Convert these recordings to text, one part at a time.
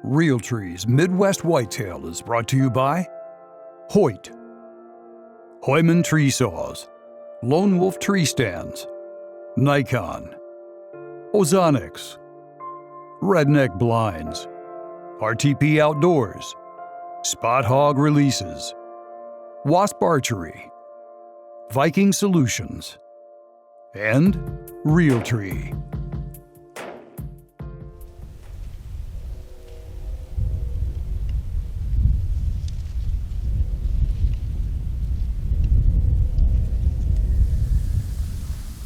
Realtree's Midwest Whitetail is brought to you by Hoyt, Heumann Tree Saws, Lone Wolf Tree Stands, Nikon, Ozonics, Redneck Blinds, RTP Outdoors, Spot Hog Releases, Wasp Archery, Viking Solutions, and Realtree.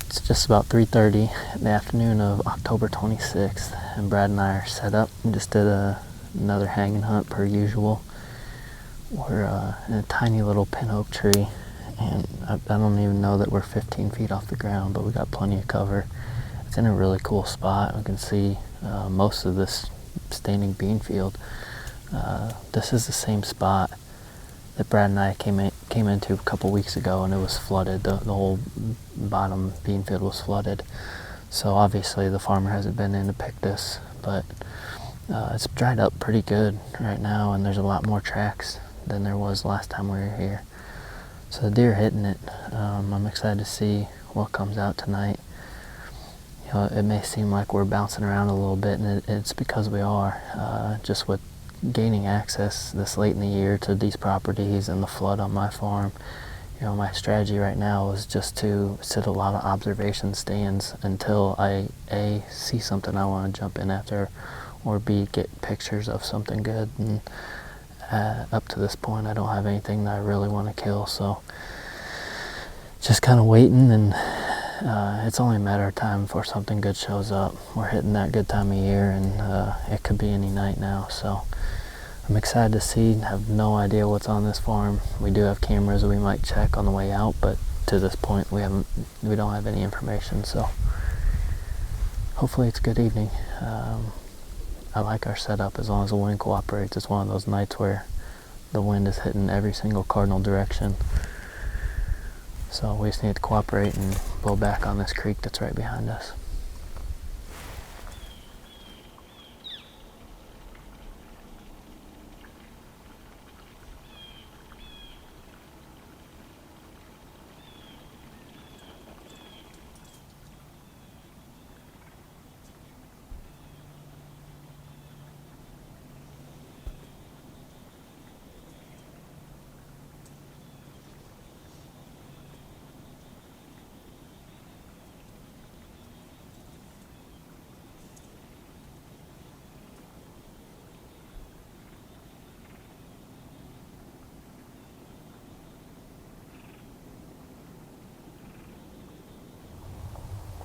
It's just about 3:30 in the afternoon of October 26th, and Brad and I are set up and just did another hanging hunt per usual. We're in a tiny little pin oak tree, and I don't even know that we're 15 feet off the ground, but we got plenty of cover. It's in a really cool spot. We can see most of this standing bean field. This is the same spot that Brad and I came into a couple weeks ago, and it was flooded. The whole bottom bean field was flooded. So obviously the farmer hasn't been in to pick this, but it's dried up pretty good right now, and there's a lot more tracks than there was last time we were here. So the deer are hitting it. I'm excited to see what comes out tonight. You know, it may seem like we're bouncing around a little bit, and it's because we are. Just with gaining access this late in the year to these properties and the flood on my farm, you know, my strategy right now is just to sit a lot of observation stands until I A, see something I want to jump in after, or B, get pictures of something good. And up to this point I don't have anything that I really want to kill, so just kind of waiting, and it's only a matter of time before something good shows up. We're hitting that good time of year, and it could be any night now, so I'm excited to see. Have no idea what's on this farm. We do have cameras that we might check on the way out, but to this point we don't have any information, so hopefully it's a good evening. I like our setup as long as the wind cooperates. It's one of those nights where the wind is hitting every single cardinal direction, so we just need to cooperate and blow back on this creek that's right behind us.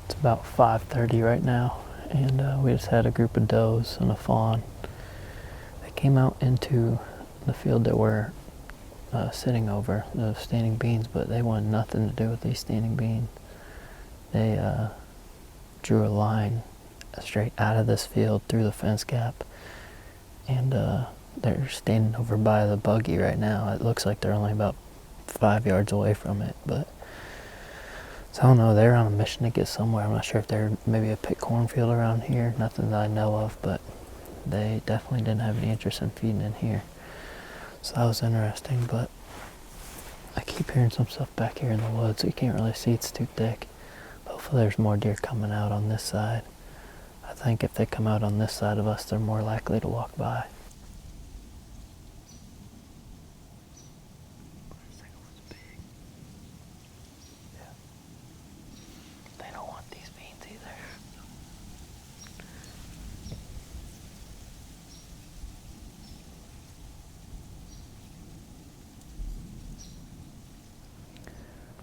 It's about 5:30 right now, and we just had a group of does and a fawn. They came out into the field that we're sitting over, the standing beans, but they wanted nothing to do with these standing beans. They drew a line straight out of this field through the fence gap, and they're standing over by the buggy right now. It looks like they're only about 5 yards away from it, but so I don't know, they're on a mission to get somewhere. I'm not sure if they're maybe a pit cornfield around here, nothing that I know of, but they definitely didn't have any interest in feeding in here. So that was interesting, but I keep hearing some stuff back here in the woods, so you can't really see, it's too thick. Hopefully there's more deer coming out on this side. I think if they come out on this side of us, they're more likely to walk by.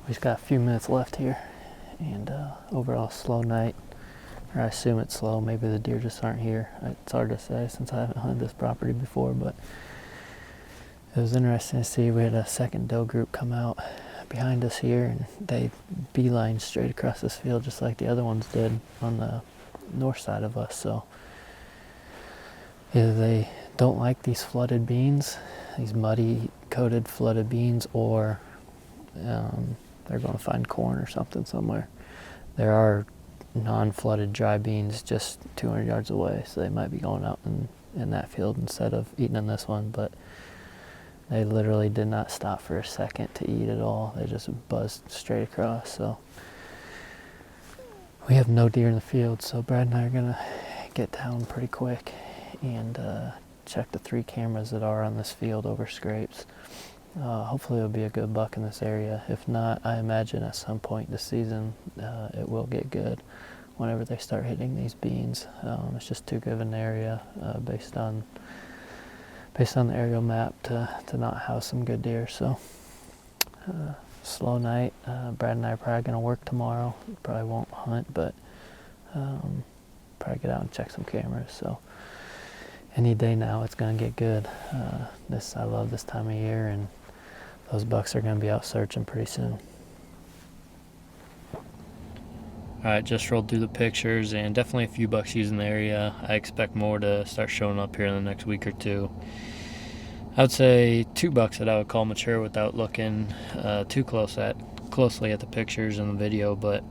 We just got a few minutes left here, and overall slow night, or I assume it's slow. Maybe the deer just aren't here. It's hard to say since I haven't hunted this property before, but it was interesting to see. We had a second doe group come out behind us here, and they beelined straight across this field just like the other ones did on the north side of us. So either they don't like these flooded beans, these muddy coated flooded beans, or they're going to find corn or something somewhere. There are non-flooded dry beans just 200 yards away, so they might be going out and in that field instead of eating in this one, but they literally did not stop for a second to eat at all. They just buzzed straight across. So we have no deer in the field, so Brad and I are gonna get down pretty quick and check the 3 cameras that are on this field over scrapes. Hopefully it'll be a good buck in this area. If not, I imagine at some point this season it will get good whenever they start hitting these beans. It's just too good of an area based on the aerial map to not have some good deer. So slow night. Brad and I are probably going to work tomorrow. Probably won't hunt, but probably get out and check some cameras. So any day now it's going to get good. I love this time of year, and those bucks are going to be out searching pretty soon. Alright, just rolled through the pictures, and definitely a few bucks using the area. I expect more to start showing up here in the next week or two. I would say 2 bucks that I would call mature without looking too closely at the pictures and the video, but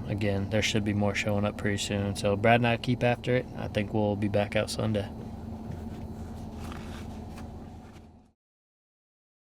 again, there should be more showing up pretty soon. So Brad and I keep after it. I think we'll be back out Sunday.